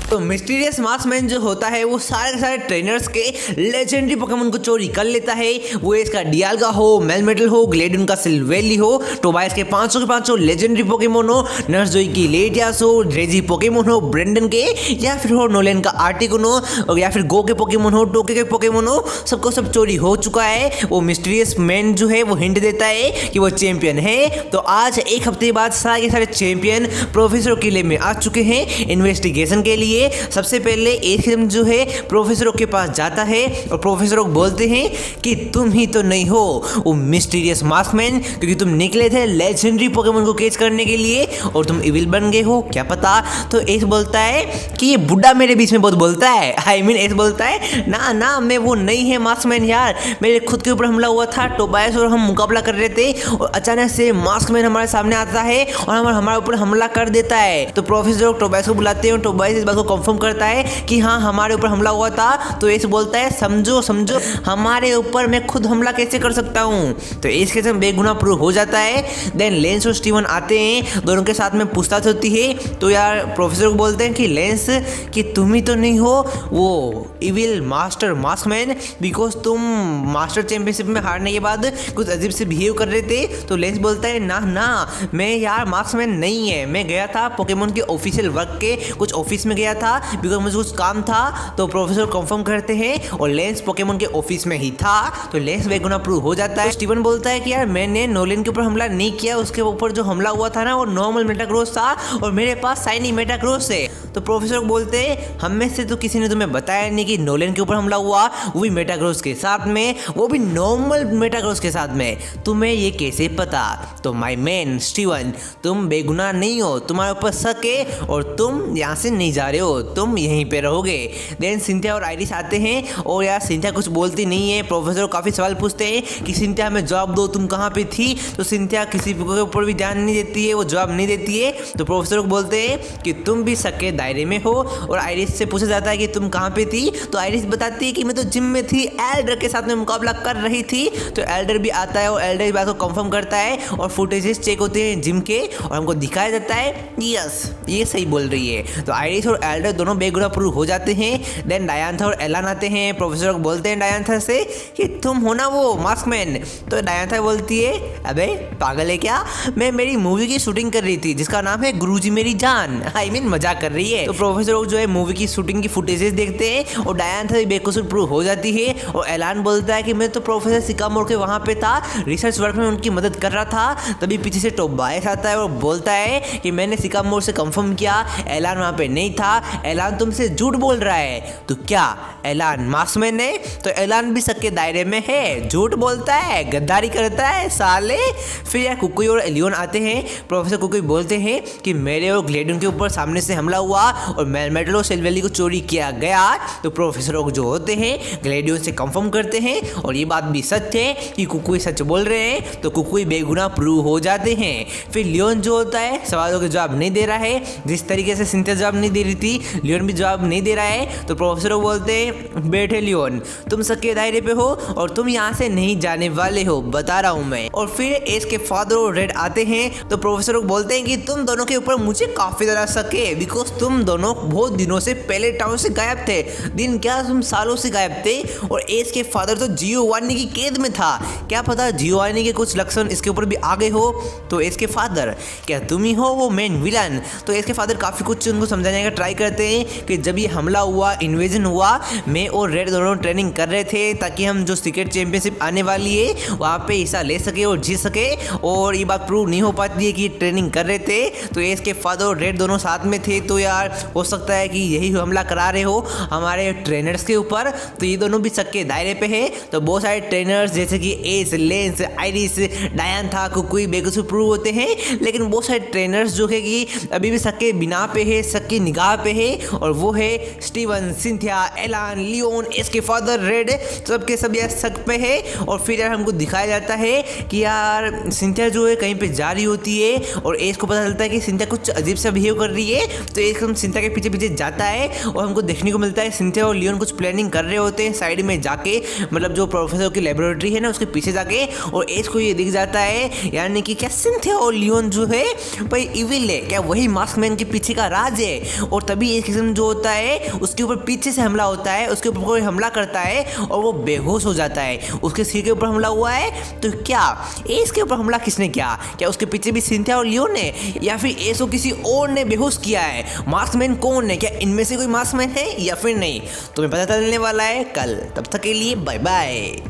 तो mysterious marksman जो होता है वो सारे के सारे ट्रेनर्स के लेजेंडरी पोकेमोन को चोरी कर लेता है। वो इसका डियाल्गा हो, मेलमेटल हो, ग्लेडियन का सिल्वेली हो, टोबाइस के 500 के 500 लेजेंडरी पोकेमोन हो, नर्सजोई की लेटियास हो, ड्रेजी पोकेमोन हो ब्रेंडन के, या फिर हो नोलेन का आर्टिकुन हो, और या फिर गो के पोकेमोन हो, टोके के पोकेमोन हो, सबको सब चोरी हो चुका है। वो मिस्टीरियस मैन जो है वो हिंट देता है कि वो चैंपियन है। तो आज एक हफ्ते बाद सारे के सारे चैंपियन प्रोफेसर किले में आ चुके हैं इन्वेस्टिगेशन के लिए। सबसे पहले एक जो है प्रोफेसर के पास जाता है और प्रोफेसर बोलते हैं कि तुम ही तो नहीं हो वो मिस्टीरियस मास्कमैन, क्योंकि तुम निकले थे लेजेंडरी पोकेमोन को कैच करने के लिए और तुम इविल बन गए हो, क्या पता। तो एस बोलता है कि ये बुड्ढा मेरे बीच में बहुत बोलता है, एस बोलता है ना ना मैं वो नहीं है मास्कमैन यार, मेरे खुद के ऊपर हमला हुआ था, टोबाइस और हम मुकाबला कर रहे थे और अचानक से मास्कमैन हमारे सामने आता है और हमारे ऊपर हमला कर देता है। तो प्रोफेसर टोबाइस को बुलाते हैं और टोबाइस इस बात को कंफर्म करता है कि हाँ हमारे ऊपर हमला हुआ था। तो एस बोलता है समझो समझो हमारे ऊपर मैं खुद हमला कैसे कर सकता हूँ। तो एस के साथ बेगुनाह प्रूव हो जाता है। देन लेंस और स्टीवन आते हैं, दोनों के साथ में पूछताछ होती है। तो यार प्रोफेसर को बोलते हैं कि लेंस कि तुम ही तो नहीं हो वो इविल मास्टर मास्कमैन, बिकॉज तुम मास्टर चैंपियनशिप में हारने के बाद कुछ अजीब से बिहेव कर रहे थे। तो लेंस बोलता है ना ना मैं यार मार्क्समैन नहीं है, मैं गया था पोकेमोन के ऑफिशियल वर्क के कुछ ऑफिस में गया था बिकॉज मुझे कुछ काम था। तो प्रोफेसर कंफर्म करते हैं और लेंस पोकेमोन के ऑफिस में ही था। तो लेंस बेगुनाह प्रूव हो जाता है। स्टीवन बोलता है कि यार मैंने नोलेन के ऊपर हमला नहीं किया, उसके ऊपर जो हमला हुआ था ना वो नॉर्मल मेटाग्रोस था और मेरे पास शाइनी मेटाग्रोस है। तो प्रोफेसर बोलते हैं हम में से तो किसी ने तुम्हें बताया नहीं कि नोलेन के ऊपर हमला हुआ, वो भी मेटाग्रोस के साथ में, वो भी नॉर्मल मेटाग्रोस के साथ में, तुम्हें ये कैसे पता। तो माय मैन स्टीवन तुम बेगुनाह नहीं हो, तुम्हारे ऊपर शक है और तुम यहाँ से नहीं जा रहे हो, तुम यहीं पे रहोगे। देन सिंथिया और आइरिस आते हैं और यार सिंथिया कुछ बोलती नहीं है। प्रोफेसर काफ़ी सवाल पूछते हैं कि सिंथिया हमें जवाब दो, तुम कहाँ पे थी। तो सिंथिया किसी के ऊपर भी ध्यान नहीं देती है, वो जवाब नहीं देती है। तो प्रोफेसर को बोलते हैं कि तुम भी शक के दायरे में हो। और आइरिस से पूछा जाता है कि तुम कहाँ पे थी। तो आइरिस बताती है कि मैं तो जिम में थी, एल्डर के साथ में मुकाबला कर रही थी। तो एल्डर भी आता है और एल्डर इस बात को कंफर्म करता है और फुटेजेस चेक होते हैं जिम के और हमको दिखाया जाता है यस ये सही बोल रही है। तो आइरिस और एल्डर दोनों बेगुनाह प्रूव हो जाते हैं। देन डायंथा और एलान आते हैं। प्रोफेसर को बोलते हैं डायंथा से कि तुम हो ना वो मास्कमैन। तो डायंथा बोलती है अबे पागल है क्या, मैं मेरी मूवी की शूटिंग कर रही थी जिसका नाम है गुरुजी मेरी जान, मजाक कर रही है। तो प्रोफेसर जो है मूवी की शूटिंग की फुटेजेस देखते हैं और डायंथा भी बेकसूर प्रूव हो जाती है। और एलान बोलता है कि मैं तो प्रोफेसर सिकामोर के वहाँ पे था, रिसर्च वर्क में उनकी मदद कर रहा था। तभी पीछे से टोबाइस आता है और बोलता है कि मैंने सिकामोर से कंफर्म किया, एलान वहाँ पे नहीं था, एलान तुमसे झूठ बोल रहा है। तो क्या एलान मास्कमैन है? तो एलान भी शक के दायरे में है, झूठ बोलता है, गद्दारी करता है साले। फिर यार कुकुई और एलियन आते हैं। प्रोफेसर कुकुई बोलते हैं कि मेरे और ग्लेडियन के ऊपर सामने से हमला हुआ और मेलमेटल और सिल्वेली को चोरी किया गया। तो प्रोफेसर जो होते हैं ग्लेडियन से कंफर्म करते हैं और ये बात भी सच है कि कुकुई सच बोल रहे हैं। तो कुकुई बेगुनाह प्रूव हो जाते हैं। फिर लियोन जो होता है सवालों के जवाब नहीं दे रहा है, जिस तरीके से सिंथिया जवाब नहीं दे रही थी लियोन भी जवाब नहीं दे रहा है। तो प्रोफेसर बोलते हैं बैठे लियोन तुम सबके दायरे पे हो और तुम यहाँ से नहीं जाने वाले हो, बता रहा हूँ मैं। और फिर एस के फादर और रेड आते हैं। तो प्रोफेसर बोलते हैं कि तुम दोनों के ऊपर मुझे काफी ज्यादा शक है, बिकॉज तुम दोनों बहुत दिनों से पहले टाउन से गायब थे, दिन क्या तुम सालों से गायब थे। और एस के फादर तो जियोवानी की कैद में था, क्या पता जियोवानी के कुछ लक्षण इसके ऊपर भी आ गए हो। तो एस के फादर क्या तुम ही हो वो मेन विलन। तो एस के फादर काफी कुछ उनको समझाने का ट्राई करते हैं कि जब ये हमला हुआ, इन्वेजन हुआ, मैं और रेड दोनों ट्रेनिंग कर रहे थे ताकि हम जो सीक्रेट चैंपियनशिप आने वाली है वहाँ पे हिस्सा ले सके और जीत सके। और ये बात प्रूव नहीं हो पाती है कि ट्रेनिंग कर रहे थे। तो एस के फादर और रेड दोनों साथ में थे। तो यार हो सकता है कि यही हमला करा रहे हो हमारे ट्रेनर्स के ऊपर। तो ये दोनों भी शक के दायरे पे है। तो बहुत सारे ट्रेनर्स जैसे कि एस, लेंस, आइरिस, डायंथा, कुकुई बेकसूर प्रूव होते हैं, लेकिन बहुत सारे ट्रेनर्स जो है कि अभी भी शक के बिना पे है, शक की निगाह पे है। और वो है स्टीवन, सिंथिया, एलान, लियोन, एस के फादर, रेड, सबके सब यार शक पे है। और फिर यार हमको दिखाया जाता है कि यार सिंथिया जो है कहीं पे जा रही होती है और एस को पता चलता है कि सिंथिया कुछ अजीब सा बिहेव कर रही है। तो एस हम सिंथिया के पीछे पीछे जाता है और हमको देखने को मिलता है सिंथिया और लियोन कुछ प्लानिंग कर रहे होते हैं साइड में जाके, मतलब जो प्रोफेसर की लेबोरेटरी है ना उसके पीछे जाके। और एस को ये दिख जाता है यानी कि क्या सिंथिया और लियोन जो है भाई इविल है, क्या वही मास्कमैन के पीछे का राज है। और तभी तभी एक किस्म जो होता है उसके ऊपर पीछे से हमला होता है, उसके ऊपर कोई हमला करता है और वो बेहोश हो जाता है। उसके सिर के ऊपर हमला हुआ है तो क्या एस के ऊपर हमला किसने किया? क्या उसके पीछे भी सिंथिया और लियो ने, या फिर एस को किसी और ने बेहोश किया है? मार्क्समैन कौन है? क्या इनमें से कोई मार्क्समैन है या फिर नहीं? तुम्हें पता चलने वाला है कल। तब तक के लिए बाय बाय।